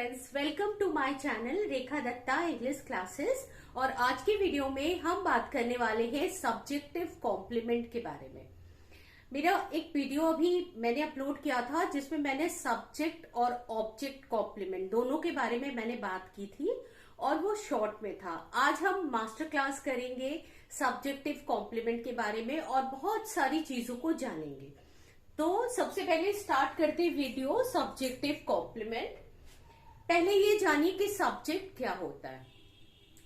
Friends, welcome to my channel Rekha Datta English classes. और आज की वीडियो में हम बात करने वाले हैं सब्जेक्टिव कॉम्प्लीमेंट के बारे में। मेरा एक वीडियो अभी मैंने अपलोड किया था जिसमें मैंने सब्जेक्ट और ऑब्जेक्ट कॉम्प्लीमेंट दोनों के बारे में मैंने बात की थी और वो शॉर्ट में था। आज हम मास्टर क्लास करेंगे सब्जेक्टिव कॉम्प्लीमेंट के बारे में और बहुत सारी चीजों को जानेंगे। तो सबसे पहले स्टार्ट करते हैं वीडियो सब्जेक्टिव कॉम्प्लीमेंट। पहले ये जानिए कि सब्जेक्ट क्या होता है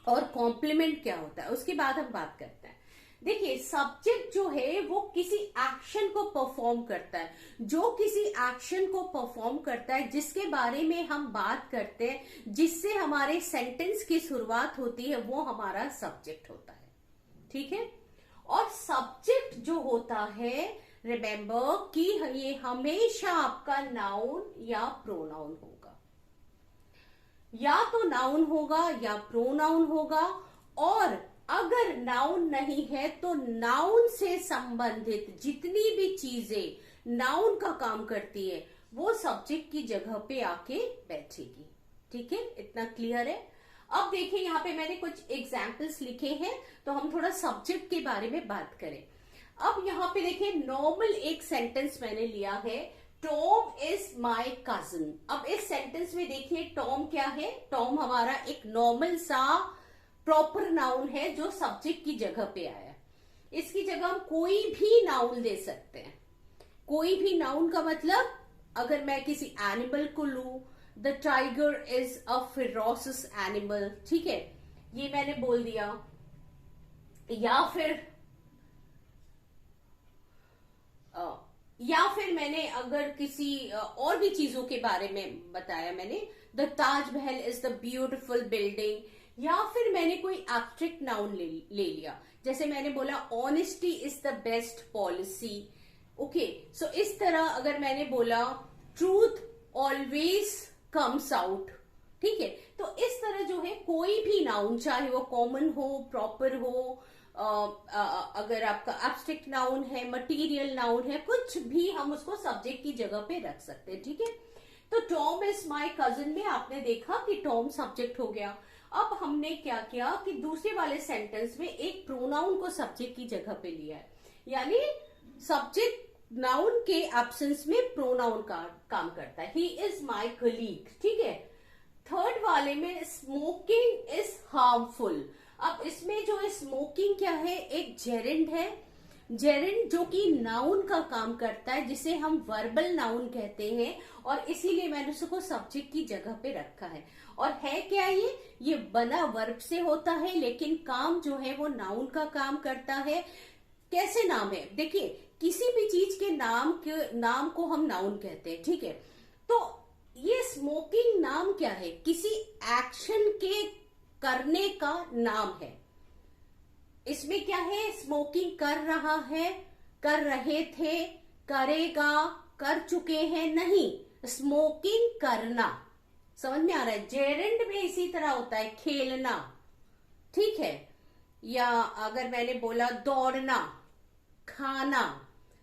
और कॉम्प्लीमेंट क्या होता है, उसके बाद हम बात करते हैं। देखिए, सब्जेक्ट जो है वो किसी एक्शन को परफॉर्म करता है, जो किसी एक्शन को परफॉर्म करता है जिसके बारे में हम बात करते हैं, जिससे हमारे सेंटेंस की शुरुआत होती है, वो हमारा सब्जेक्ट होता है। ठीक है। और सब्जेक्ट जो होता है, रिमेंबर कि ये हमेशा आपका नाउन या प्रोनाउन होगा, या तो नाउन होगा या प्रोनाउन होगा। और अगर नाउन नहीं है तो नाउन से संबंधित जितनी भी चीजें नाउन का काम करती है वो सब्जेक्ट की जगह पे आके बैठेगी। ठीक है, इतना क्लियर है। अब देखिए, यहाँ पे मैंने कुछ एग्जाम्पल्स लिखे हैं तो हम थोड़ा सब्जेक्ट के बारे में बात करें। अब यहाँ पे देखिए, नॉर्मल एक सेंटेंस मैंने लिया है, टॉम इज माई कजिन। अब इस सेंटेंस में देखिए, टॉम क्या है? टॉम हमारा एक नॉर्मल सा प्रॉपर नाउन है जो सब्जेक्ट की जगह पे आया। इसकी जगह हम कोई भी नाउन ले सकते हैं। कोई भी नाउन का मतलब, अगर मैं किसी एनिमल को लू, the tiger is a ferocious animal, ठीक है, ये मैंने बोल दिया। या फिर मैंने अगर किसी और भी चीजों के बारे में बताया, मैंने the Taj Mahal is the beautiful building, या फिर मैंने कोई एब्स्ट्रैक्ट नाउन ले लिया, जैसे मैंने बोला honesty is the best policy. Okay, so इस तरह अगर मैंने बोला ट्रूथ ऑलवेज कम्स आउट, ठीक है, तो इस तरह जो है कोई भी नाउन, चाहे वो कॉमन हो, प्रॉपर हो, अगर आपका एब्स्ट्रैक्ट नाउन है, मटेरियल नाउन है, कुछ भी हम उसको सब्जेक्ट की जगह पे रख सकते हैं। ठीक है, तो टॉम इज माय कजिन में आपने देखा कि टॉम सब्जेक्ट हो गया। अब हमने क्या किया कि दूसरे वाले सेंटेंस में एक प्रोनाउन को सब्जेक्ट की जगह पे लिया है, यानी सब्जेक्ट नाउन के एब्सेंस में प्रोनाउन का काम करता है। ही इज माय कलीग, ठीक है। थर्ड वाले में स्मोकिंग इज हार्मफुल। अब इसमें जो स्मोकिंग क्या है, एक जेरेंड है। जेरेंड जो कि नाउन का काम करता है, जिसे हम वर्बल नाउन कहते हैं, और इसीलिए मैंने उसको सब्जेक्ट की जगह पे रखा है। और है क्या ये बना वर्ब से होता है, लेकिन काम जो है वो नाउन का काम करता है। कैसे नाम है? देखिए, किसी भी चीज के नाम को हम नाउन कहते हैं, ठीक है। तो ये स्मोकिंग नाम क्या है? किसी एक्शन के करने का नाम है। इसमें क्या है? स्मोकिंग कर रहा है, कर रहे थे, करेगा, कर चुके हैं, नहीं, स्मोकिंग करना। समझ में आ रहा है? जेरेंड में इसी तरह होता है, खेलना, ठीक है। या अगर मैंने बोला दौड़ना, खाना,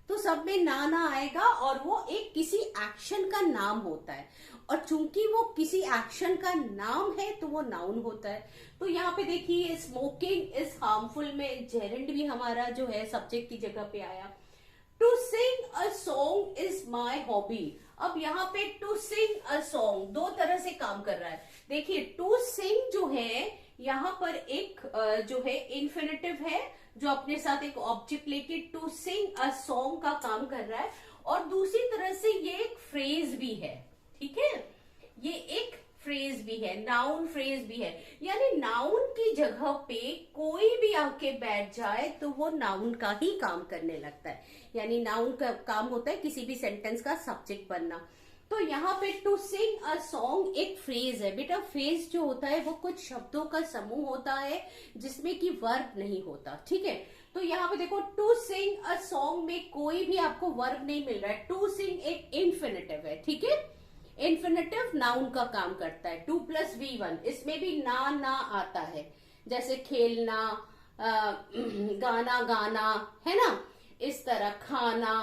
तो सब में ना आएगा और वो एक किसी एक्शन का नाम होता है। और चूंकि वो किसी एक्शन का नाम है तो वो नाउन होता है। तो यहाँ पे देखिए, स्मोकिंग इज हार्मफुल में जेरेंड भी हमारा जो है सब्जेक्ट की जगह पे आया। To sing a song is my hobby. अब यहाँ पे टू सिंग अ सॉन्ग दो तरह से काम कर रहा है। देखिए, टू सिंग जो है यहाँ पर एक जो है इन्फिनिटिव है, जो अपने साथ एक ऑब्जेक्ट लेके टू सिंग अ सॉन्ग का काम कर रहा है। और दूसरी तरह से ये एक फ्रेज भी है, ठीक है, ये एक फ्रेज भी है, नाउन फ्रेज भी है। यानी नाउन की जगह पे कोई भी आके बैठ जाए तो वो नाउन का ही काम करने लगता है। यानी नाउन का काम होता है किसी भी सेंटेंस का सब्जेक्ट बनना। तो यहाँ पे टू सिंग अ सॉन्ग एक फ्रेज है। बेटा, फ्रेज जो होता है वो कुछ शब्दों का समूह होता है जिसमें कि वर्ब नहीं होता, ठीक है। तो यहाँ पे देखो, टू सिंग अ सॉन्ग में कोई भी आपको वर्ब नहीं मिल रहा है। टू सिंग एक इन्फिनिटिव है, ठीक है। इन्फिनिटिव नाउन का काम करता है। 2 + V1, इसमें भी ना आता है, जैसे खेलना, गाना गाना, है ना, इस तरह खाना।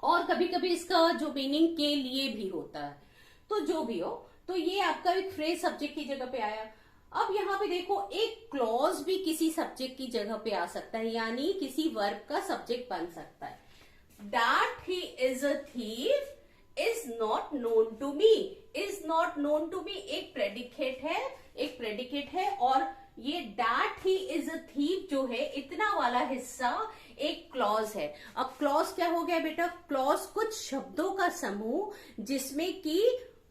और कभी कभी इसका जो मीनिंग के लिए भी होता है। तो जो भी हो, तो ये आपका एक फ्रेज सब्जेक्ट की जगह पे आया। अब यहाँ पे देखो, एक क्लॉज भी किसी सब्जेक्ट की जगह पे आ सकता है, यानी किसी वर्ब का सब्जेक्ट बन सकता है। That he is a thief is not known to me. Is not known to me एक प्रेडिकेट है और ये that he is a thief जो है, इतना वाला हिस्सा एक क्लॉज है। अब क्लॉज क्या हो गया बेटा? क्लॉज कुछ शब्दों का समूह जिसमें कि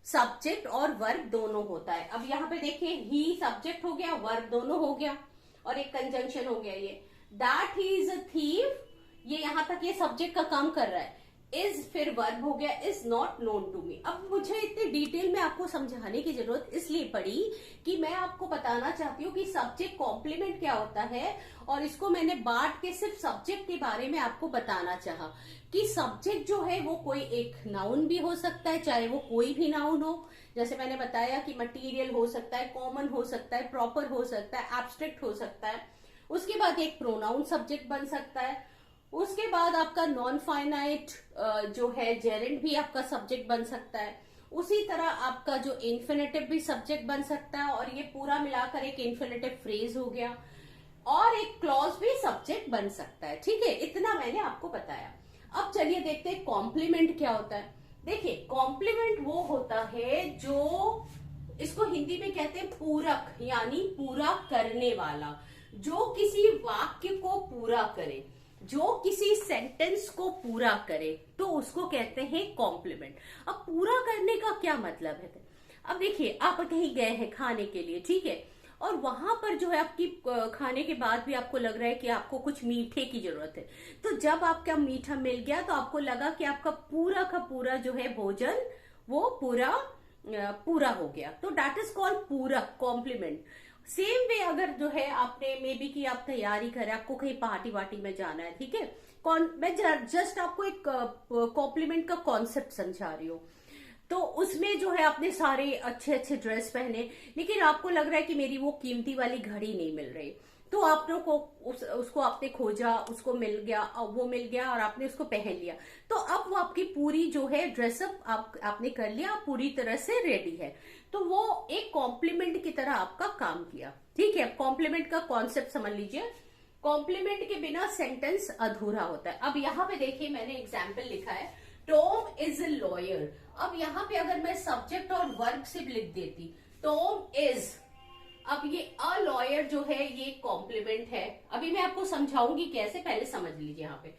सब्जेक्ट और वर्ब दोनों होता है। अब यहाँ पे देखिए, ही सब्जेक्ट हो गया, वर्ब दोनों हो गया और एक कंजंक्शन हो गया। ये that he is a thief, ये यहां तक ये सब्जेक्ट का काम कर रहा है। इज फिर वर्ब हो गया, is not known to me. अब मुझे इतने डिटेल में आपको समझाने की जरूरत इसलिए पड़ी कि मैं आपको बताना चाहती हूँ कि सब्जेक्ट कॉम्प्लीमेंट क्या होता है, और इसको मैंने बांट के सिर्फ सब्जेक्ट के बारे में आपको बताना चाहा कि सब्जेक्ट जो है वो कोई एक नाउन भी हो सकता है, चाहे वो कोई भी नाउन हो। जैसे मैंने बताया कि मटीरियल हो सकता है, कॉमन हो सकता है, प्रॉपर हो सकता है, एब्स्ट्रैक्ट हो सकता है। उसके बाद एक प्रोनाउन सब्जेक्ट बन सकता है। उसके बाद आपका नॉन फाइनाइट जो है जेरेंड भी आपका सब्जेक्ट बन सकता है। उसी तरह आपका जो इन्फिनेटिव भी सब्जेक्ट बन सकता है, और ये पूरा मिलाकर एक इन्फिनेटिव फ्रेज हो गया, और एक क्लॉज भी सब्जेक्ट बन सकता है। ठीक है, इतना मैंने आपको बताया। अब चलिए देखते हैं कॉम्प्लीमेंट क्या होता है। देखिए, कॉम्प्लीमेंट वो होता है जो, इसको हिंदी में कहते हैं पूरक, यानी पूरा करने वाला, जो किसी वाक्य को पूरा करे, जो किसी सेंटेंस को पूरा करे, तो उसको कहते हैं कॉम्प्लीमेंट। अब पूरा करने का क्या मतलब है? अब देखिए, आप कहीं गए हैं खाने के लिए, ठीक है, और वहां पर जो है आपकी खाने के बाद भी आपको लग रहा है कि आपको कुछ मीठे की जरूरत है। तो जब आपका मीठा मिल गया तो आपको लगा कि आपका पूरा का पूरा जो है भोजन वो पूरा हो गया, तो दैट इज कॉल्ड पूरक, कॉम्प्लीमेंट। सेम वे अगर जो है आपने मे बी की आप तैयारी करें, आपको कहीं पार्टी वार्टी में जाना है, ठीक है, मैं जस्ट आपको एक कॉम्प्लीमेंट का कॉन्सेप्ट समझा रही हूँ। तो उसमें जो है आपने सारे अच्छे अच्छे ड्रेस पहने, लेकिन आपको लग रहा है कि मेरी वो कीमती वाली घड़ी नहीं मिल रही, तो आप लोग को उसको आपने खोजा, उसको मिल गया, वो मिल गया और आपने उसको पहन लिया। तो अब वो आपकी पूरी जो है ड्रेसअप आपने कर लिया, पूरी तरह से रेडी है, तो वो एक कॉम्प्लीमेंट की तरह आपका काम किया। ठीक है, कॉम्प्लीमेंट का कॉन्सेप्ट समझ लीजिए। कॉम्प्लीमेंट के बिना सेंटेंस अधूरा होता है। अब यहाँ पे देखिए, मैंने एग्जाम्पल लिखा है, टॉम इज अ लॉयर। अब यहाँ पे अगर मैं सब्जेक्ट और वर्ब से लिख देती, टॉम इज, अब ये अ लॉयर जो है ये कॉम्प्लीमेंट है। अभी मैं आपको समझाऊंगी कैसे, पहले समझ लीजिए। यहाँ पे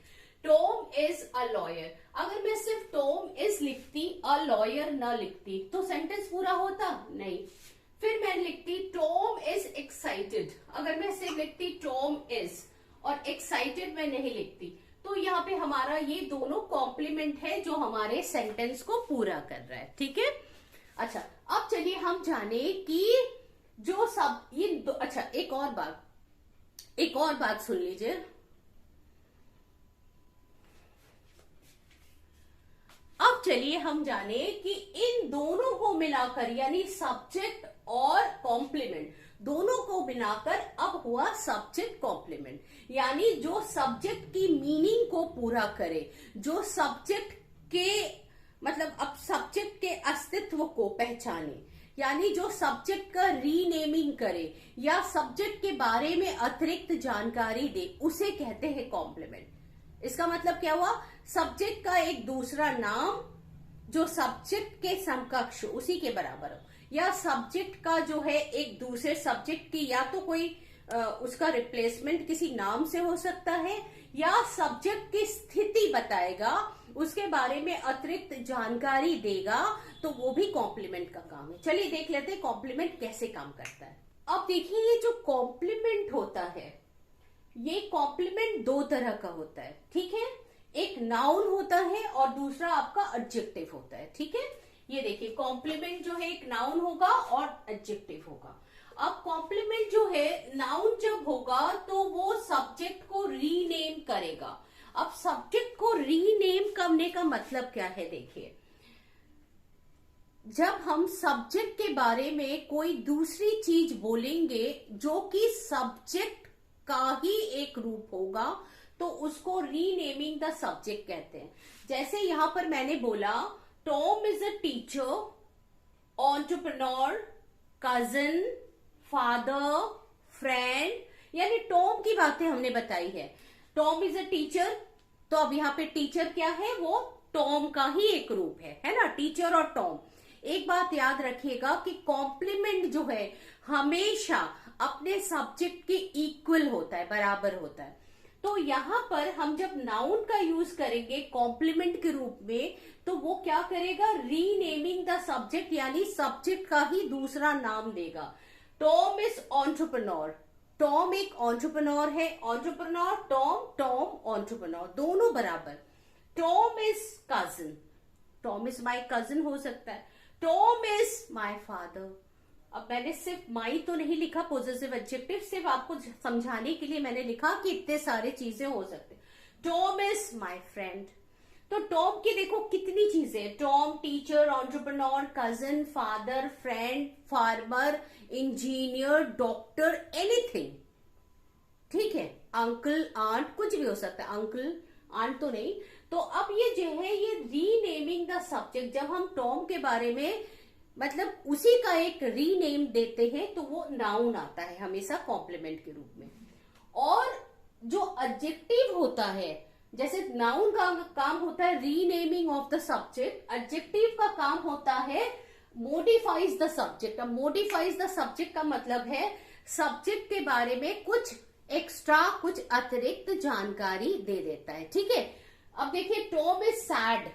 टॉम इज अ लॉयर, अगर मैं सिर्फ टॉम इज लिखती, अ लॉयर न लिखती, तो सेंटेंस पूरा होता नहीं। फिर मैं लिखती टॉम इज एक्साइटेड, अगर मैं सिर्फ लिखती टॉम इज और एक्साइटेड मैं नहीं लिखती, तो यहाँ पे हमारा ये दोनों कॉम्प्लीमेंट है जो हमारे सेंटेंस को पूरा कर रहा है। ठीक है, अच्छा, अब चलिए हम जाने कि जो सब ये अच्छा, एक और बात सुन लीजिए। अब चलिए हम जाने कि इन दोनों को मिलाकर, यानी सब्जेक्ट और कॉम्प्लीमेंट दोनों को मिलाकर अब हुआ सब्जेक्ट कॉम्प्लीमेंट, यानी जो सब्जेक्ट की मीनिंग को पूरा करे, जो सब्जेक्ट के मतलब अब सब्जेक्ट के अस्तित्व को पहचाने, यानी जो सब्जेक्ट का रीनेमिंग करे या सब्जेक्ट के बारे में अतिरिक्त जानकारी दे, उसे कहते हैं कॉम्प्लीमेंट। इसका मतलब क्या हुआ? सब्जेक्ट का एक दूसरा नाम जो सब्जेक्ट के समकक्ष, उसी के बराबर हो, या सब्जेक्ट का जो है एक दूसरे सब्जेक्ट की या तो कोई उसका रिप्लेसमेंट किसी नाम से हो सकता है, या सब्जेक्ट की स्थिति बताएगा, उसके बारे में अतिरिक्त जानकारी देगा, तो वो भी कॉम्प्लीमेंट का काम है। चलिए देख लेते हैं कॉम्प्लीमेंट कैसे काम करता है। अब देखिए, ये जो कॉम्प्लीमेंट होता है, ये कॉम्प्लीमेंट दो तरह का होता है। ठीक है, एक नाउन होता है और दूसरा आपका एडजेक्टिव होता है। ठीक है, ये देखिए, कॉम्प्लीमेंट जो है एक नाउन होगा और एडजेक्टिव होगा। अब कॉम्प्लीमेंट जो है, नाउन जब होगा तो वो सब्जेक्ट को रीनेम करेगा। अब सब्जेक्ट को रीनेम करने का मतलब क्या है? देखिए, जब हम सब्जेक्ट के बारे में कोई दूसरी चीज बोलेंगे जो कि सब्जेक्ट का ही एक रूप होगा, तो उसको रीनेमिंग द सब्जेक्ट कहते हैं। जैसे यहां पर मैंने बोला Tom is a teacher, entrepreneur, cousin, father, friend, यानी टॉम की बातें हमने बताई है। टॉम इज अ टीचर, तो अब यहाँ पे टीचर क्या है, वो टॉम का ही एक रूप है ना, टीचर और टॉम। एक बात याद रखिएगा कि कॉम्प्लीमेंट जो है हमेशा अपने सब्जेक्ट के इक्वल होता है, बराबर होता है। तो यहां पर हम जब नाउन का यूज करेंगे कॉम्प्लीमेंट के रूप में, तो वो क्या करेगा, रीनेमिंग द सब्जेक्ट, यानी सब्जेक्ट का ही दूसरा नाम देगा। टॉम इज एंटरप्रेन्योर, टॉम एक एंटरप्रेन्योर है, एंटरप्रेन्योर टॉम, टॉम एंटरप्रेन्योर, दोनों बराबर। Tom is cousin, Tom is my cousin हो सकता है। टॉम इज माई फादर, अब मैंने सिर्फ माई तो नहीं लिखा पॉजिटिव एडजेक्टिव, सिर्फ आपको समझाने के लिए मैंने लिखा कि इतने सारे चीजें हो सकते। टॉम इज माई फ्रेंड, तो टॉम की देखो कितनी चीजें, Tom teacher, entrepreneur, cousin, father, friend, farmer, engineer, doctor, anything, ठीक है, अंकल, आंट, कुछ भी हो सकता है, अंकल आंट तो नहीं। तो अब ये जो है ये रीनेमिंग द सब्जेक्ट, जब हम टॉम के बारे में मतलब उसी का एक रीनेम देते हैं तो वो नाउन आता है हमेशा कॉम्प्लीमेंट के रूप में। और जो एडजेक्टिव होता है, जैसे नाउन का काम होता है renaming of the subject, adjective का काम होता है मोडिफाइज द सब्जेक्ट। अब मोडिफाइज द सब्जेक्ट का मतलब है सब्जेक्ट के बारे में कुछ एक्स्ट्रा, कुछ अतिरिक्त जानकारी दे देता है, ठीक है। अब देखिए टॉम इज सैड,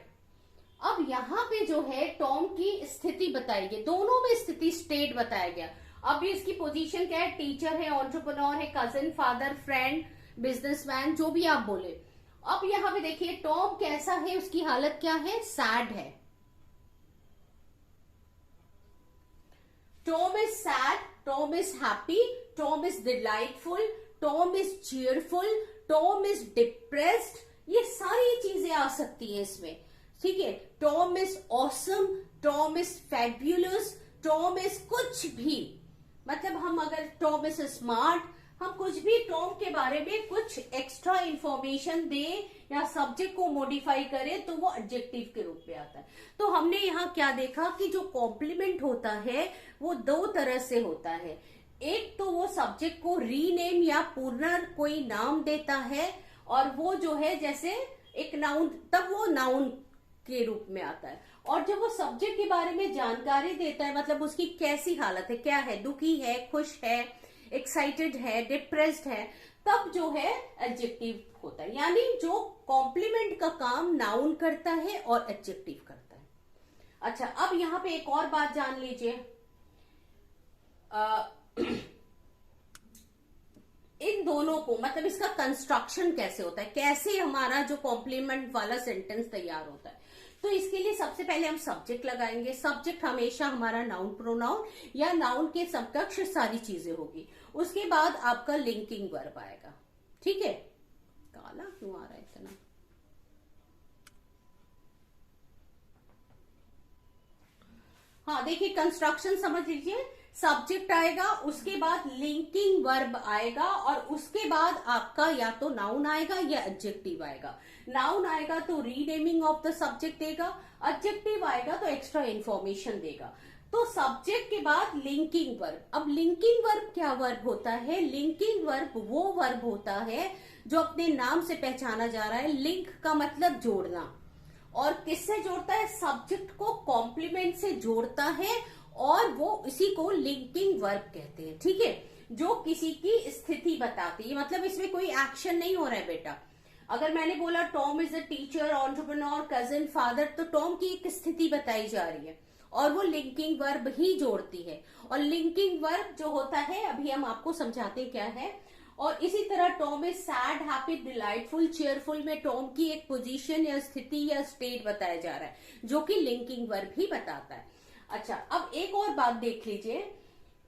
अब यहां पे जो है टॉम की स्थिति बताई गई, दोनों में स्थिति स्टेट बताया गया। अब इसकी पोजीशन क्या है, टीचर है, एंटरप्रेन्योर है, कजिन, फादर, फ्रेंड, बिजनेसमैन, जो भी आप बोले। अब यहां पे देखिए टॉम कैसा है, उसकी हालत क्या है, सैड है। Tom is sad, Tom is happy, Tom is delightful, Tom is cheerful, Tom is depressed, ये सारी चीजें आ सकती है इसमें, ठीक है। Tom is awesome, Tom is fabulous, Tom is कुछ भी, मतलब हम अगर टॉम इज स्मार्ट, हम कुछ भी टॉम के बारे में कुछ एक्स्ट्रा इंफॉर्मेशन दें या सब्जेक्ट को मॉडिफाई करें तो वो एडजेक्टिव के रूप में आता है। तो हमने यहाँ क्या देखा कि जो कॉम्प्लीमेंट होता है वो दो तरह से होता है। एक तो वो सब्जेक्ट को रीनेम या पूर्ण कोई नाम देता है, और वो जो है जैसे एक नाउन, तब वो नाउन के रूप में आता है। और जब वो सब्जेक्ट के बारे में जानकारी देता है, मतलब उसकी कैसी हालत है, क्या है, दुखी है, खुश है, एक्साइटेड है, डिप्रेस्ड है, तब जो है एडजेक्टिव होता है। यानी जो कॉम्प्लीमेंट का काम नाउन करता है और एडजेक्टिव करता है। अच्छा, अब यहां पे एक और बात जान लीजिए, इन दोनों को मतलब इसका कंस्ट्रक्शन कैसे होता है, कैसे हमारा जो कॉम्प्लीमेंट वाला सेंटेंस तैयार होता है। तो इसके लिए सबसे पहले हम सब्जेक्ट लगाएंगे। सब्जेक्ट हमेशा हमारा नाउन, प्रोनाउन या नाउन के समकक्ष सारी चीजें होगी। उसके बाद आपका लिंकिंग वर्ब आएगा, ठीक है। काला क्यों आ रहा है इतना, हाँ देखिए कंस्ट्रक्शन समझ लीजिए, सब्जेक्ट आएगा, उसके बाद लिंकिंग वर्ब आएगा, और उसके बाद आपका या तो नाउन आएगा या एडजेक्टिव आएगा। नाउन आएगा तो रीनेमिंग ऑफ द सब्जेक्ट देगा, एडजेक्टिव आएगा तो एक्स्ट्रा इंफॉर्मेशन देगा। तो सब्जेक्ट के बाद लिंकिंग वर्ब। अब लिंकिंग वर्ब क्या वर्ब होता है, लिंकिंग वर्ब वो वर्ब होता है जो अपने नाम से पहचाना जा रहा है। लिंक का मतलब जोड़ना, और किससे जोड़ता है, सब्जेक्ट को कॉम्प्लीमेंट से जोड़ता है, और वो इसी को लिंकिंग वर्ब कहते हैं, ठीक है। जो किसी की स्थिति बताती है, मतलब इसमें कोई एक्शन नहीं हो रहा है बेटा। अगर मैंने बोला Tom is a teacher, entrepreneur, cousin, father, तो टॉम की एक स्थिति बताई जा रही है और वो लिंकिंग वर्ब ही जोड़ती है। और लिंकिंग वर्ब जो होता है अभी हम आपको समझाते क्या है। और इसी तरह Tom is sad, happy, delightful, cheerful में टॉम की एक पोजीशन या स्थिति या स्टेट बताया जा रहा है, जो कि लिंकिंग वर्ब ही बताता है। अच्छा, अब एक और बात देख लीजिए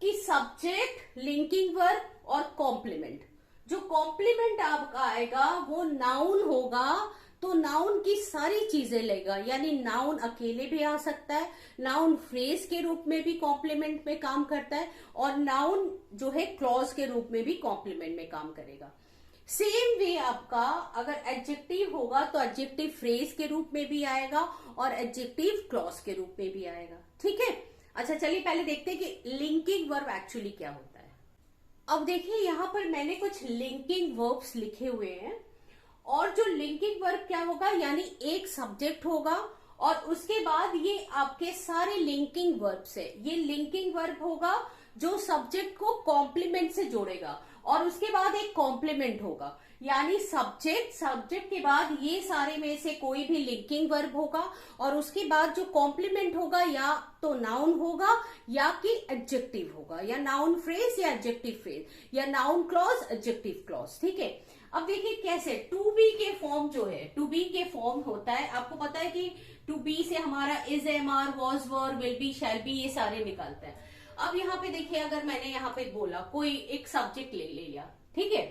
कि सब्जेक्ट, लिंकिंग वर्ब और कॉम्प्लीमेंट, जो कॉम्प्लीमेंट आपका आएगा वो नाउन होगा, तो नाउन की सारी चीजें लेगा। यानी नाउन अकेले भी आ सकता है, नाउन फ्रेज के रूप में भी कॉम्प्लीमेंट में काम करता है, और नाउन जो है क्लॉज के रूप में भी कॉम्प्लीमेंट में काम करेगा। सेम वे आपका अगर एडजेक्टिव होगा तो एडजेक्टिव फ्रेज के रूप में भी आएगा और एडजेक्टिव क्लॉज के रूप में भी आएगा, ठीक है। अच्छा चलिए पहले देखते हैं कि लिंकिंग वर्ब एक्चुअली क्या होता है। अब देखिए यहाँ पर मैंने कुछ लिंकिंग वर्ब्स लिखे हुए हैं, और जो लिंकिंग वर्ब क्या होगा, यानी एक सब्जेक्ट होगा और उसके बाद ये आपके सारे लिंकिंग वर्ब्स है। ये लिंकिंग वर्ब होगा जो सब्जेक्ट को कॉम्प्लीमेंट से जोड़ेगा, और उसके बाद एक कॉम्प्लीमेंट होगा, यानी सब्जेक्ट के बाद ये सारे में से कोई भी लिंकिंग वर्ब होगा, और उसके बाद जो कॉम्प्लीमेंट होगा या तो नाउन होगा या कि एडजेक्टिव होगा, या नाउन फ्रेज या एडजेक्टिव फ्रेज, या नाउन क्लॉज एडजेक्टिव क्लॉज। ठीक है, अब देखिए कैसे टू बी के फॉर्म जो है, टू बी के फॉर्म होता है, आपको पता है कि टू बी से हमारा is, am are, was, were, will be, shall be, ये सारे निकलते हैं। अब यहाँ पे देखिए, अगर मैंने यहाँ पे बोला कोई एक सब्जेक्ट ले लिया, ठीक है,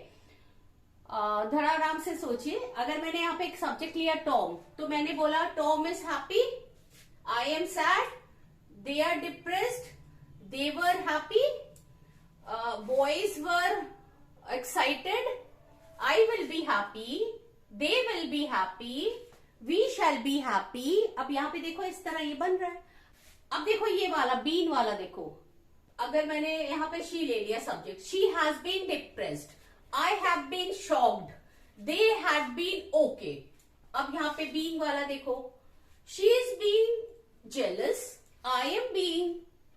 धड़ा आराम से सोचिए, अगर मैंने यहाँ पे एक सब्जेक्ट लिया टॉम, तो मैंने बोला Tom is happy, I am sad, they are depressed, they were happy, boys were excited, I will be happy, they will be happy, we shall be happy. अब यहाँ पे देखो इस तरह ये बन रहा है। अब देखो ये वाला बीन वाला देखो, अगर मैंने यहाँ पे शी ले लिया subject, she has been depressed, I have been shocked, they had been okay. अब यहाँ पे बीइंग वाला देखो, she is being jealous, I am being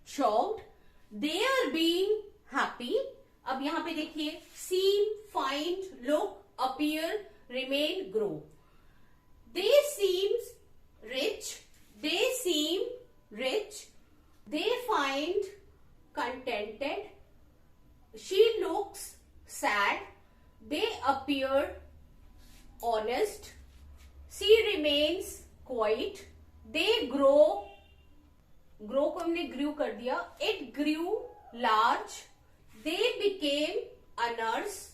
shocked, they are being happy. अब यहाँ पे देखिए seem, find, look, appear, remain, grow. They seems rich, they seem rich, they find contented, she looks sad, they appear honest, she remains quiet, they grow को हमने grew कर दिया, it grew large, they became a nurse,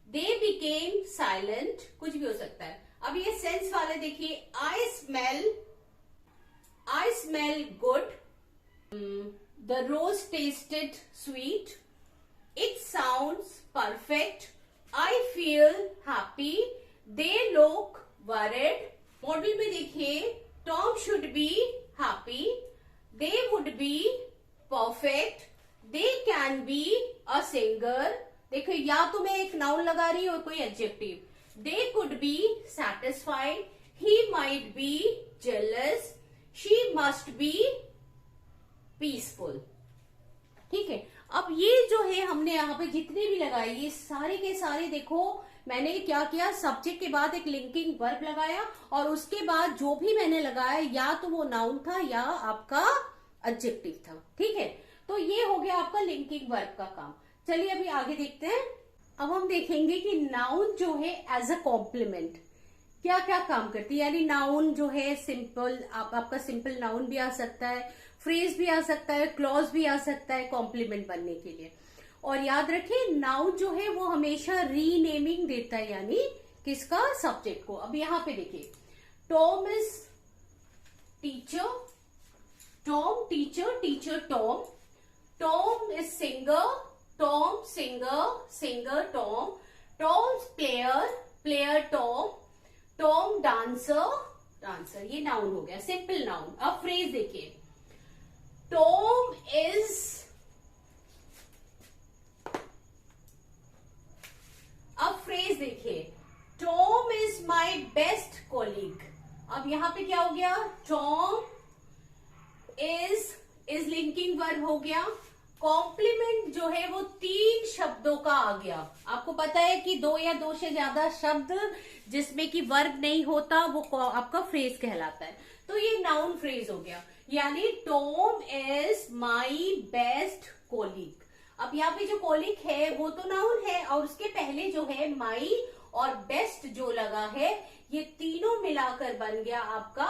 they became silent, कुछ भी हो सकता है। अब ये सेंस वाले देखिए, I smell good, the rose tasted sweet, it sounds perfect, I feel happy, they look worried। Model में देखिए, Tom should be happy, they would be perfect, they can be a singer। देखो या तो मैं एक noun लगा रही हूँ और कोई adjective. They could be satisfied, he might be jealous, she must be peaceful। ठीक है, अब ये जो है हमने यहाँ पे जितने भी लगाए, ये सारे के सारे देखो मैंने क्या किया, सब्जेक्ट के बाद एक लिंकिंग वर्ब लगाया, और उसके बाद जो भी मैंने लगाया या तो वो नाउन था या आपका एडजेक्टिव था। ठीक है, तो ये हो गया आपका लिंकिंग वर्ब का काम। चलिए अभी आगे देखते हैं। अब हम देखेंगे कि नाउन जो है एज अ कॉम्प्लीमेंट क्या क्या काम करती है, यानी नाउन जो है सिंपल, आपका सिंपल नाउन भी आ सकता है, फ्रेज भी आ सकता है, क्लॉज भी आ सकता है कॉम्प्लीमेंट बनने के लिए। और याद रखिए नाउन जो है वो हमेशा रीनेमिंग देता है, यानी किसका, सब्जेक्ट को। अब यहाँ पे देखिए, Tom is teacher, Tom teacher, teacher Tom, Tom is singer, Tom singer, singer Tom, Tom player, player Tom, Tom dancer, dancer. ये नाउन हो गया, सिंपल नाउन। अब फ्रेज देखिए, टॉम इज, अब फ्रेज देखिए, Tom is my best colleague. अब यहां पे क्या हो गया, टॉम इज लिंकिंग वर्ब हो गया, कॉम्प्लीमेंट जो है वो 3 शब्दों का आ गया। आपको पता है कि 2 या 2 से ज्यादा शब्द जिसमें कि वर्ब नहीं होता वो आपका फ्रेज कहलाता है। तो ये नाउन फ्रेज हो गया, यानी Tom is my best colleague. अब यहाँ पे जो कोलीग है वो तो नाउन है, और उसके पहले जो है माई और बेस्ट जो लगा है, ये तीनों मिलाकर बन गया आपका,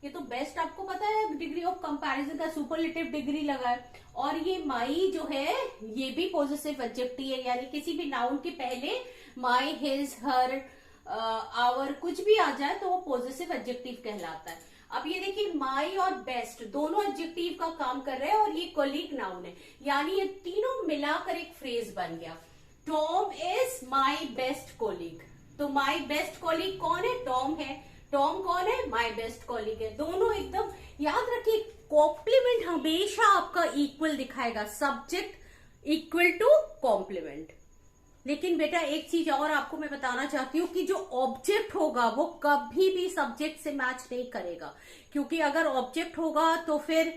ये तो बेस्ट आपको पता है डिग्री ऑफ कंपैरिजन का सुपरलेटिव डिग्री लगा है, और ये माई जो है ये भी पॉजिटिव एडजेक्टिव है, यानी किसी भी नाउन के पहले माई, हिज, हर, आवर कुछ भी आ जाए तो वो पॉजिटिव एडजेक्टिव कहलाता है। अब ये देखिए माई और बेस्ट दोनों एडजेक्टिव का काम कर रहे हैं, और ये कोलीग नाउन है, यानी ये तीनों मिलाकर एक फ्रेज बन गया, Tom is my best colleague. तो माई बेस्ट कोलीग कौन है, टॉम है। टॉम कौन है, माई बेस्ट कोलीग है। दोनों एकदम याद रखिए, कॉम्प्लीमेंट हमेशा आपका इक्वल दिखाएगा, सब्जेक्ट इक्वल टू कॉम्प्लीमेंट। लेकिन बेटा एक चीज और आपको मैं बताना चाहती हूँ कि जो ऑब्जेक्ट होगा वो कभी भी सब्जेक्ट से मैच नहीं करेगा, क्योंकि अगर ऑब्जेक्ट होगा तो फिर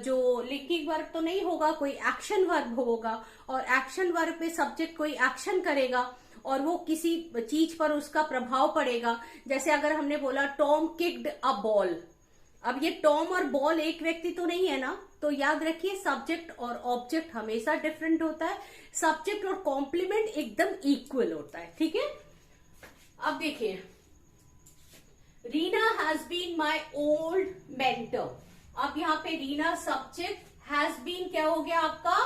जो लिंकिंग वर्ब तो नहीं होगा, कोई एक्शन वर्ब होगा, और एक्शन वर्ब पे सब्जेक्ट कोई एक्शन करेगा और वो किसी चीज पर उसका प्रभाव पड़ेगा। जैसे अगर हमने बोला टॉम किक्ड अ बॉल, अब ये टॉम और बॉल एक व्यक्ति तो नहीं है ना, तो याद रखिए सब्जेक्ट और ऑब्जेक्ट हमेशा डिफरेंट होता है, सब्जेक्ट और कॉम्प्लीमेंट एकदम इक्वल होता है, ठीक है। अब देखिए, Reena has been my old mentor. अब यहाँ पे रीना सब्जेक्ट, हैज बीन क्या हो गया आपका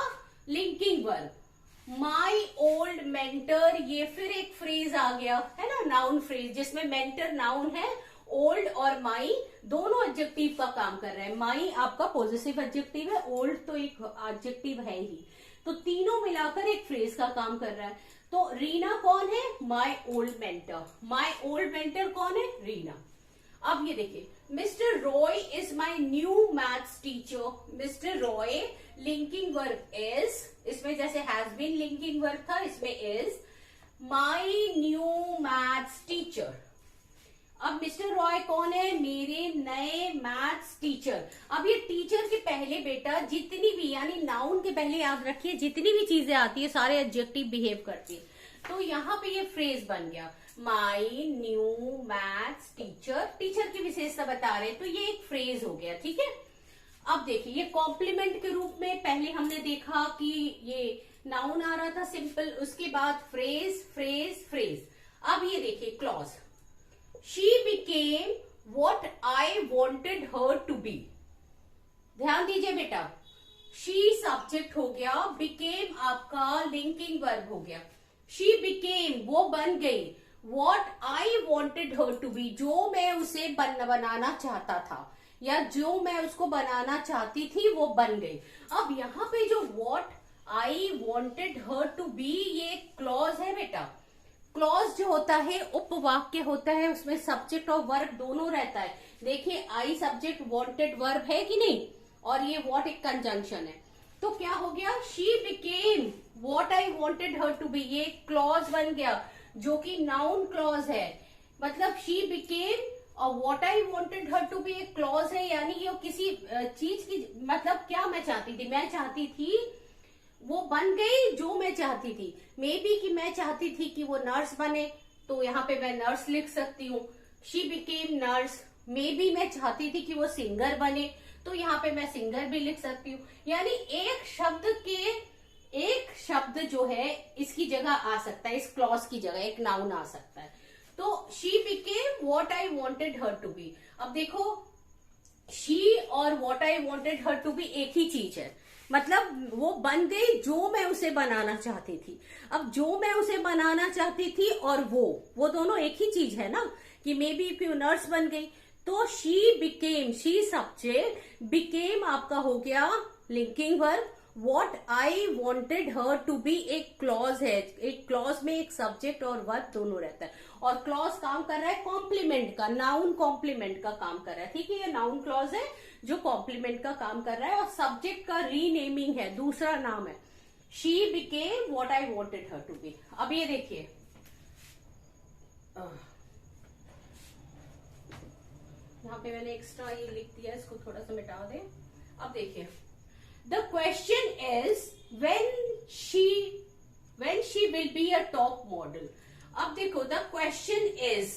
लिंकिंग वर्ब। माई ओल्ड मेंटर ये फिर एक फ्रेज आ गया है ना, नाउन फ्रेज, जिसमें मेंटर नाउन है, ओल्ड और माई दोनों एडजेक्टिव का काम कर रहे हैं। माई आपका पॉजिटिव एडजेक्टिव है, ओल्ड तो एक एडजेक्टिव है ही, तो तीनों मिलाकर एक फ्रेज का काम कर रहा है। तो रीना कौन है, माई ओल्ड मेंटर। माई ओल्ड मेंटर कौन है, रीना। अब ये देखिए, mister Roy is my new maths teacher. Mister Roy linking verb is, इसमें जैसे हैज बीन लिंकिंग वर्ब था, इसमें is my new maths teacher. अब मिस्टर रॉय कौन है, मेरे नए मैथ्स टीचर। अब ये टीचर के पहले बेटा जितनी भी, यानी नाउन के पहले याद रखिए जितनी भी चीजें आती है सारे एडजेक्टिव बिहेव करती है। तो यहाँ पे ये फ्रेज बन गया, my new maths teacher, teacher की विशेषता बता रहे, तो ये एक फ्रेज हो गया, ठीक है। अब देखिए, ये कॉम्प्लीमेंट के रूप में पहले हमने देखा कि ये नाउन आ रहा था सिंपल, उसके बाद फ्रेज फ्रेज फ्रेज। अब ये देखिए clause, she became what I wanted her to be। ध्यान दीजिए बेटा, she सब्जेक्ट हो गया, became आपका लिंकिंग वर्ब हो गया। she became वो बन गई, what I wanted her to be जो मैं उसे बनाना चाहता था, या जो मैं उसको बनाना चाहती थी वो बन गई। अब यहाँ पे जो what I wanted her to be ये क्लॉज है बेटा। क्लॉज जो होता है उपवाक्य होता है, उसमें सब्जेक्ट और वर्ब दोनों रहता है। देखिए आई सब्जेक्ट, वांटेड वर्ब है कि नहीं, और ये व्हाट एक कंजंक्शन है, तो क्या हो गया, she became what I wanted her to be, ये क्लॉज बन गया जो कि नाउन क्लॉज है। मतलब शी बिकेम और what I wanted her to be एक क्लॉज है, यानी ये किसी चीज की, मतलब क्या मैं चाहती थी, मैं चाहती थी वो बन गई जो मैं चाहती थी। मे बी कि मैं चाहती थी कि वो नर्स बने, तो यहाँ पे मैं नर्स लिख सकती हूँ, she became nurse. May be मैं चाहती थी कि वो सिंगर बने, तो यहाँ पे मैं सिंगर भी लिख सकती हूँ। यानी एक शब्द जो है इसकी जगह आ सकता है, इस क्लॉज की जगह एक नाउन आ सकता है। तो she became what I wanted her to be. अब देखो, शी और what I wanted her to be एक ही चीज है, मतलब वो बन गई जो मैं उसे बनाना चाहती थी। अब जो मैं उसे बनाना चाहती थी और वो दोनों एक ही चीज है ना, कि मे बी क्यों नर्स बन गई, तो she became, she subject, became आपका हो गया linking verb, what I wanted her to be एक क्लॉज है। एक क्लॉज में एक सब्जेक्ट और वर्ब दोनों रहता है, और क्लॉज काम कर रहा है कॉम्प्लीमेंट का, नाउन कॉम्प्लीमेंट का काम कर रहा है, ठीक है। ये नाउन क्लॉज है जो कॉम्प्लीमेंट का काम कर रहा है, और सब्जेक्ट का रीनेमिंग है, दूसरा नाम है। She became what I wanted her to be. अब ये देखिए, यहाँ पे मैंने एक्स्ट्रा ये लिख दिया, इसको थोड़ा सा मिटा दे। अब देखिए, the question is when she will be a top model। अब देखो, the question is,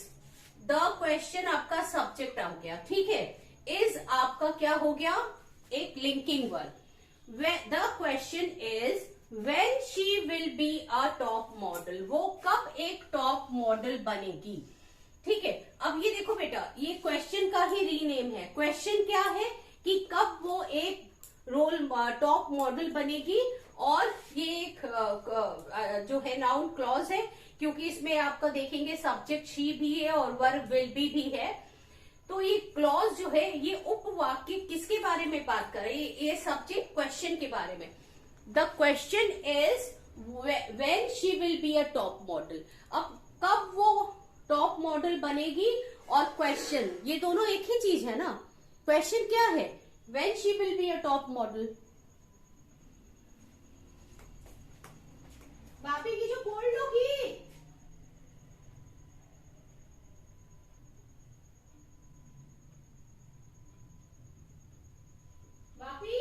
the question आपका सब्जेक्ट आ गया, ठीक है। इज आपका क्या हो गया, एक linking verb. The question is when she will be a top model, वो कब एक टॉप मॉडल बनेगी, ठीक है। अब ये देखो बेटा, ये क्वेश्चन का ही रीनेम है। क्वेश्चन क्या है कि कब वो एक टॉप मॉडल बनेगी, और ये एक जो है नाउन क्लॉज है, क्योंकि इसमें आपका देखेंगे सब्जेक्ट शी भी है और वर्ब विल बी भी है। तो ये क्लॉज जो है ये उपवाक्य किसके बारे में बात कर रहे हैं, ये सब्जेक्ट क्वेश्चन के बारे में। The question is when she will be a top model. अब कब वो टॉप मॉडल बनेगी, और क्वेश्चन, ये दोनों एक ही चीज है ना। क्वेश्चन क्या है, when she will be a top model. भाभी की जो कोल्ड होगी। भाभी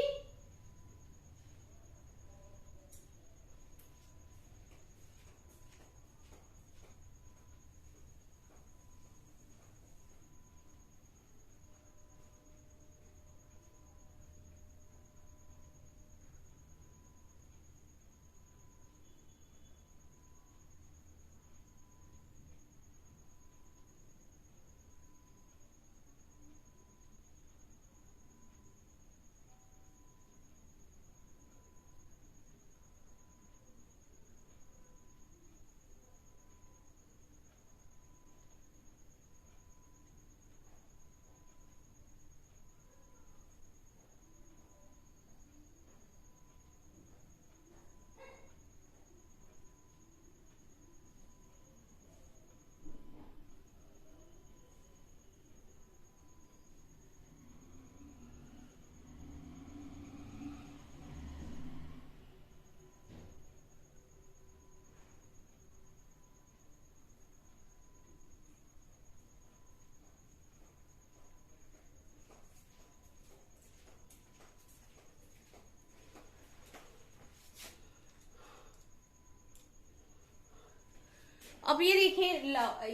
अब ये देखिए,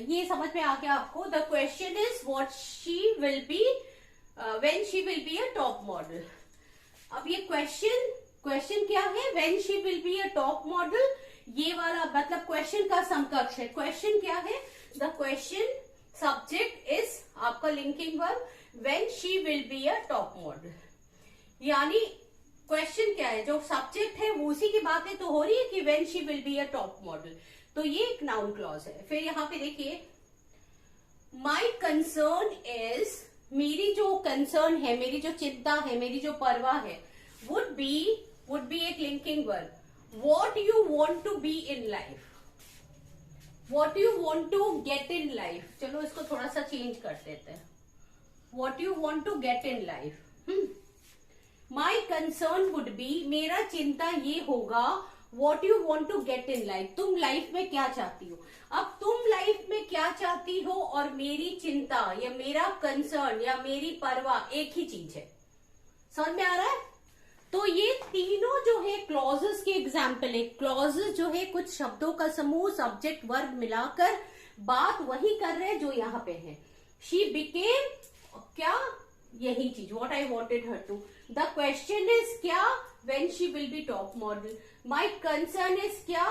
ये समझ में आ गया आपको। The question is what she will be when she will be a top model. अब ये क्वेश्चन क्या है? When she will be a top model, ये वाला मतलब क्वेश्चन का समकक्ष है। क्वेश्चन क्या है? द क्वेश्चन सब्जेक्ट इज आपका linking verb, when she will be a top model. यानी क्वेश्चन क्या है? जो सब्जेक्ट है वो उसी की बातें तो हो रही है कि when she will be a top model, तो ये एक नाउन क्लॉज है। फिर यहां पे देखिए, माई कंसर्न इज, मेरी जो कंसर्न है, मेरी जो चिंता है, मेरी जो परवाह है, वुड बी एक linking verb. What you want to be in life, what you want to get in life. चलो इसको थोड़ा सा चेंज कर देते हैं। What you want to get in life. My concern would be, मेरा चिंता ये होगा, what you want to get in life, तुम लाइफ में क्या चाहती हो। अब तुम लाइफ में क्या चाहती हो और मेरी चिंता या मेरा कंसर्न या मेरी परवाह एक ही चीज है। समझ में आ रहा है? तो ये तीनों जो है क्लॉजेस के एग्जाम्पल है। क्लॉजेस जो है कुछ शब्दों का समूह, सब्जेक्ट वर्ब मिलाकर बात वही कर रहे हैं जो यहाँ पे है। शी बिकेम, क्या, यही चीज, what I wanted her to. The question is क्या, when she will be top model. My concern is क्या,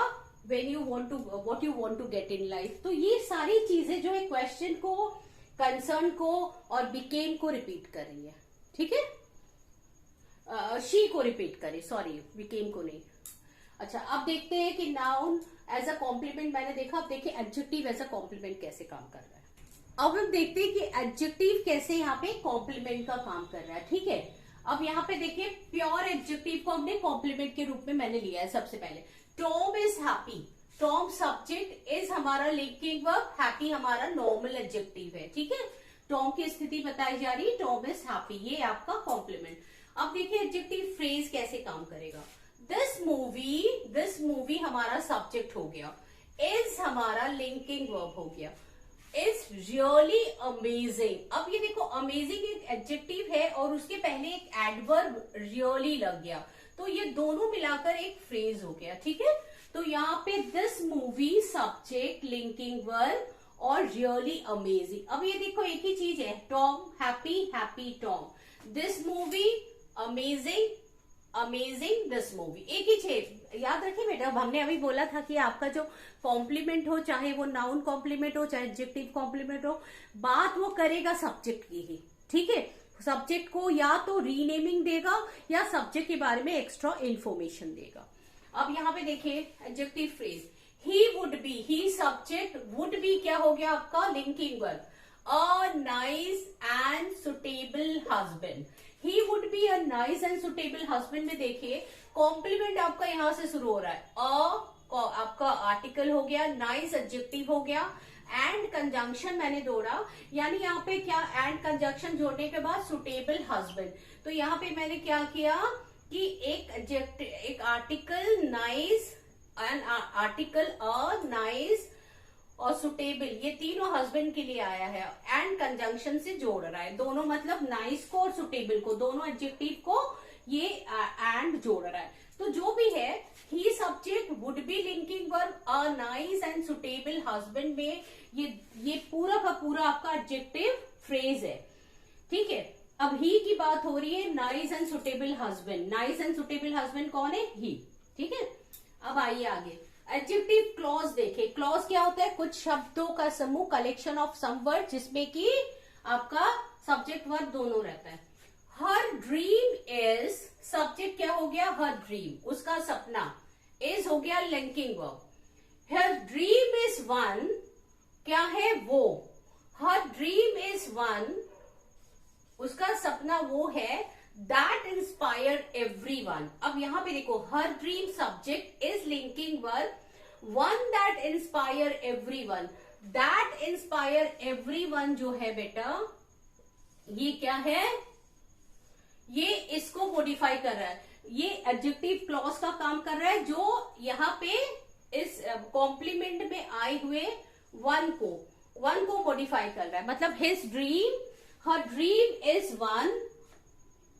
when you want to, what you want to get in life. तो ये सारी चीजें जो है क्वेश्चन को, कंसर्न को और बिकेम को रिपीट कर रही है। ठीक है, शी को रिपीट करे, सॉरी बिकेम को नहीं। अच्छा, अब देखते हैं कि नाउन एज अ कॉम्प्लीमेंट मैंने देखा। अब देखिए एडजेक्टिव एज अ कॉम्प्लीमेंट कैसे काम कर रहा है। अब हम देखते हैं कि एडजेक्टिव कैसे यहाँ पे कॉम्प्लीमेंट का काम कर रहा है। ठीक है, अब यहाँ पे देखिए, प्योर एडजेक्टिव को हमने कॉम्प्लीमेंट के रूप में मैंने लिया है। सबसे पहले Tom is happy, Tom subject, is हमारा लिंकिंग वर्ब, हैप्पी हमारा नॉर्मल एडजेक्टिव है। ठीक है, टॉम की स्थिति बताई जा रही है, टॉम इज हैप्पी, ये आपका कॉम्प्लीमेंट। अब देखिए एडजेक्टिव फ्रेज कैसे काम करेगा। दिस मूवी हमारा सब्जेक्ट हो गया, इज हमारा लिंकिंग वर्ब हो गया, इज रियली अमेजिंग। अब ये देखो, अमेजिंग एक एडजेक्टिव है और उसके पहले एक एडवर्ब रियली लग गया, तो ये दोनों मिलाकर एक फ्रेज हो गया। ठीक है, तो यहाँ पे this movie subject, linking verb और रियली अमेजिंग। अब ये देखो एक ही चीज है, Tom happy, happy Tom, this movie amazing, amazing this movie, एक ही चीज। याद रखिए बेटा, हमने अभी बोला था कि आपका जो कॉम्प्लीमेंट हो, चाहे वो नाउन कॉम्प्लीमेंट हो चाहे एडजेक्टिव कॉम्प्लीमेंट हो, बात वो करेगा सब्जेक्ट की ही। ठीक है, सब्जेक्ट को या तो रीनेमिंग देगा या सब्जेक्ट के बारे में एक्स्ट्रा इंफॉर्मेशन देगा। अब यहाँ पे देखिए adjective phrase, he would be, he subject, would B क्या हो गया आपका linking verb, a nice and suitable husband. He would be a nice and suitable husband में देखिए कॉम्प्लीमेंट आपका यहां से शुरू हो रहा है, आपका आर्टिकल हो गया, नाइस एडजेक्टिव हो गया, एंड कंजंक्शन मैंने जोड़ा, यानी यहाँ पे क्या, एंड कंजंक्शन जोड़ने के बाद सुटेबल हस्बैंड। तो यहाँ पे मैंने क्या किया कि एक article nice and article a nice और सुटेबल, ये तीनों हस्बैंड के लिए आया है, एंड कंजंक्शन से जोड़ रहा है दोनों, मतलब नाइस को और सुटेबल को, दोनों एडजेक्टिव को ये एंड जोड़ रहा है। तो जो भी है, he subject would be linking verb a nice and suitable husband में ये पूरा का पूरा आपका एडजेक्टिव फ्रेज है। ठीक है, अब ही की बात हो रही है, nice and suitable husband. Nice and suitable husband कौन है? ही। ठीक है, अब आइए आगे एडजेक्टिव क्लॉज देखे। क्लॉज क्या होता है? कुछ शब्दों का समूह, कलेक्शन ऑफ सम वर्ड, जिसमें कि आपका सब्जेक्ट वर्ब दोनों रहता है। हर ड्रीम इज, सब्जेक्ट क्या हो गया? हर ड्रीम, उसका सपना। इज हो गया linking verb. Her dream is one, क्या है? वो। हर ड्रीम इज वन, उसका सपना वो है, दैट इंस्पायर एवरीवन। अब यहां पे देखो, her dream subject is linking verb, one that inspire everyone. That inspire everyone जो है बेटा, ये क्या है? ये इसको मॉडिफाई कर रहा है, ये एडजेक्टिव क्लॉज का काम कर रहा है, जो यहाँ पे इस कॉम्प्लीमेंट में आए हुए वन को मॉडिफाई कर रहा है। मतलब his dream, her dream is one.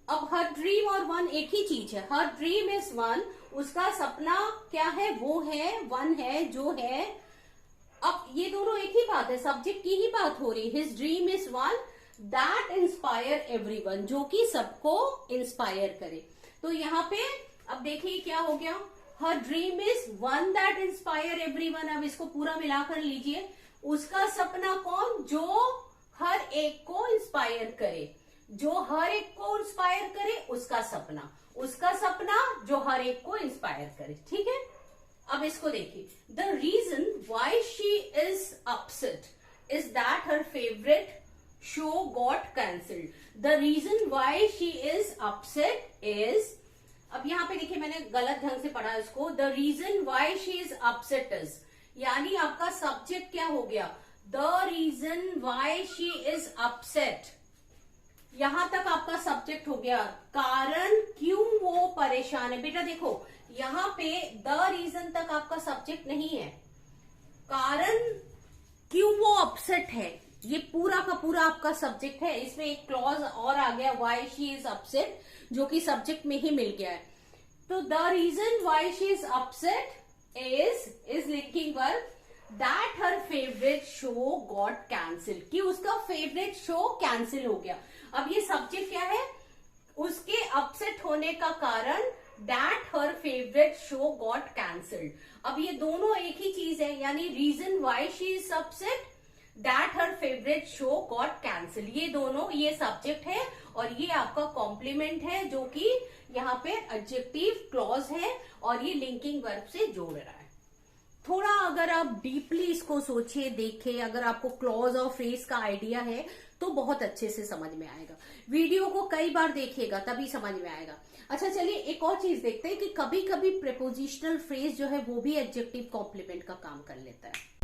अब हर ड्रीम और वन एक ही चीज है। हर ड्रीम इज वन, उसका सपना क्या है? वो है, वन है, जो है। अब ये दोनों एक ही बात है, सब्जेक्ट की ही बात हो रही है। His dream is one that inspire everyone, जो कि सबको इंस्पायर करे। तो यहाँ पे अब देखिए क्या हो गया, her dream is one that inspire everyone. अब इसको पूरा मिलाकर लीजिए, उसका सपना कौन? जो हर एक को इंस्पायर करे, जो हर एक को इंस्पायर करे, उसका सपना। उसका सपना जो हर एक को इंस्पायर करे। ठीक है, अब इसको देखिए, the reason why she is upset is that her favourite show got cancelled. The reason why she is upset is, अब यहां पे देखिए मैंने गलत ढंग से पढ़ा इसको, the reason why she is upset is, यानी आपका सब्जेक्ट क्या हो गया? The reason why she is upset, यहां तक आपका सब्जेक्ट हो गया, कारण क्यों वो परेशान है। बेटा देखो, यहां पे द रीजन तक आपका सब्जेक्ट नहीं है, कारण क्यों वो अपसेट है, ये पूरा का पूरा आपका सब्जेक्ट है। इसमें एक क्लॉज और आ गया, वाई शी इज अपसेट, जो कि सब्जेक्ट में ही मिल गया है। तो the reason why she is upset is linking verb that her favourite show got cancel, कि उसका फेवरेट शो कैंसिल हो गया। अब ये सब्जेक्ट क्या है? उसके अपसेट होने का कारण that her favourite show got cancelled. अब ये दोनों एक ही चीज है, यानी reason why she is upset, that her favourite show got cancel, ये दोनों, ये सब्जेक्ट है और ये आपका कॉम्प्लीमेंट है, जो कि यहाँ पे एडजेक्टिव क्लॉज है और ये लिंकिंग वर्ब से जोड़ रहा है। थोड़ा अगर आप डीपली इसको सोचिए, देखें, अगर आपको क्लॉज और फ्रेज का आइडिया है तो बहुत अच्छे से समझ में आएगा। वीडियो को कई बार देखिएगा तभी समझ में आएगा। अच्छा चलिए एक और चीज देखते हैं कि कभी कभी प्रीपोजिशनल फ्रेज जो है वो भी एडजेक्टिव कॉम्प्लीमेंट का काम कर लेता है।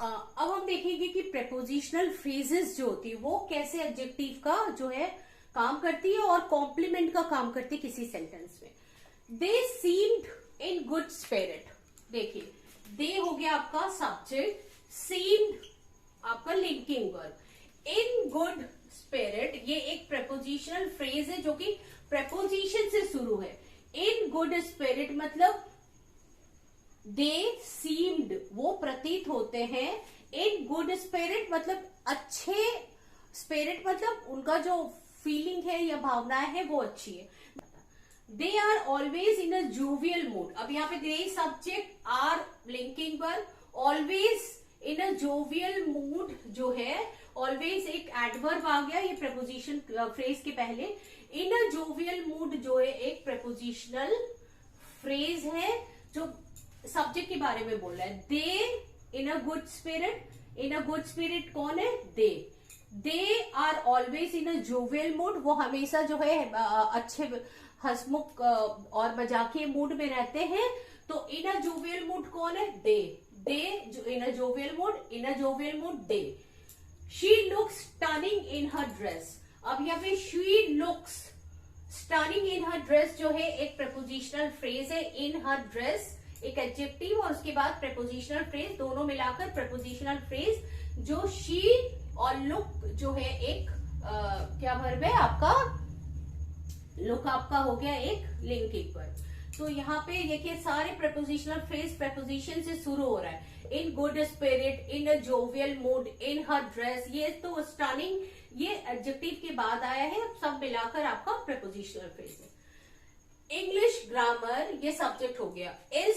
अब हम देखेंगे कि प्रीपोजिशनल फ्रेजेस जो होती है वो कैसे एडजेक्टिव का जो है काम करती है और कॉम्प्लीमेंट का काम करती है किसी सेंटेंस में। दे सीम्ड इन गुड स्पिरिट, देखिए दे हो गया आपका सब्जेक्ट, सीम्ड आपका linking verb, in good spirit ये एक प्रेपोजिशनल फ्रेज है जो कि प्रेपोजिशन से शुरू है। इन गुड स्पिरिट मतलब दे सीम्ड वो प्रतीत होते हैं, इन गुड स्पिरिट मतलब अच्छे, स्पिरिट मतलब उनका जो फीलिंग है या भावनाएं है वो अच्छी है। They are always in a jovial mood, अब यहाँ पे they subject, are linking verb, always in a jovial mood जो है, ऑलवेज एक एडवर्ब आ गया ये प्रेपोजिशन फ्रेज के पहले। इन अ जोवियल मूड जो है एक प्रेपोजिशनल फ्रेज है जो सब्जेक्ट के बारे में बोल रहा है। They in a good spirit, in a good spirit कौन है? They are always in a jovial mood, वो हमेशा जो है अच्छे हंसमुख और मजाकिया मूड में रहते हैं, तो इन अ जोवियल मूड कौन है? They in a jovial mood they. She looks stunning in her dress. अब यहाँ पे she looks stunning in her dress जो है एक प्रपोजिशनल फ्रेज है। इन हर ड्रेस एक एडजेक्टिव और उसके बाद प्रपोजिशनल फ्रेज, दोनों मिलाकर प्रपोजिशनल फ्रेज। जो शी और लुक जो है एक क्या वर्ब है आपका? लुक आपका हो गया एक लिंकिंग वर्ब। तो यहाँ पे देखिए सारे प्रपोजिशनल फ्रेज प्रपोजिशन से शुरू हो रहा है। In good spirit, in a jovial mood, in her dress, ये तो स्टनिंग ये एडजेक्टिव के बाद आया है, सब मिलाकर आपका प्रपोजिशनल फ्रेज है। इंग्लिश ग्रामर ये सब्जेक्ट हो गया। इज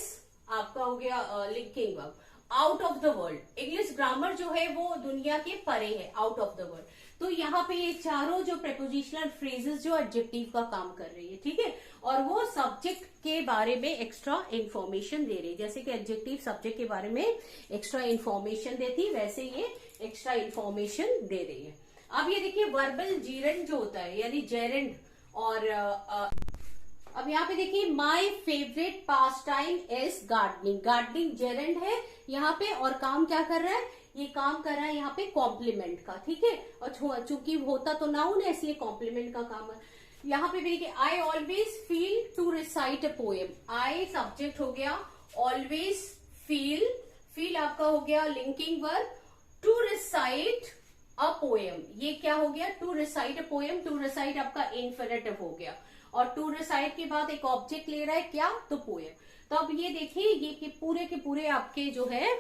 आपका हो गया linking verb. Out of the world, English grammar जो है वो दुनिया के परे है, आउट ऑफ द वर्ल्ड। तो यहाँ पे ये चारों जो प्रपोजिशनल फ्रेजेस जो एडजेक्टिव का काम कर रही है, ठीक है, और वो सब्जेक्ट के बारे में एक्स्ट्रा इंफॉर्मेशन दे रही है। जैसे कि एडजेक्टिव सब्जेक्ट के बारे में एक्स्ट्रा इंफॉर्मेशन देती, वैसे ये एक्स्ट्रा इंफॉर्मेशन दे रही है। अब ये देखिए वर्बल जीरेंड जो होता है, यानी जेरेंड, और अब यहाँ पे देखिए my favourite pass time is gardening. Gardening gerund है यहाँ पे, और काम क्या कर रहा है? ये काम कर रहा है यहाँ पे कॉम्प्लीमेंट का, ठीक है, और चूंकि होता तो नाउन है इसलिए कॉम्प्लीमेंट का काम है। यहाँ पे देखिए I always feel to recite a poem. I subject हो गया, ऑलवेज फील आपका हो गया linking verb, to recite a poem ये क्या हो गया? To recite a poem. To recite आपका इन्फिनिटिव हो गया, और टू रिसाइट के बाद एक ऑब्जेक्ट ले रहा है क्या? तो पोएम। तो अब ये देखिए ये के पूरे आपके जो है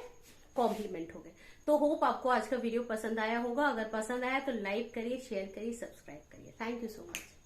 कॉम्प्लीमेंट हो गए। तो होप आपको आज का वीडियो पसंद आया होगा। अगर पसंद आया तो लाइक करिए, शेयर करिए, सब्सक्राइब करिए। Thank you so much.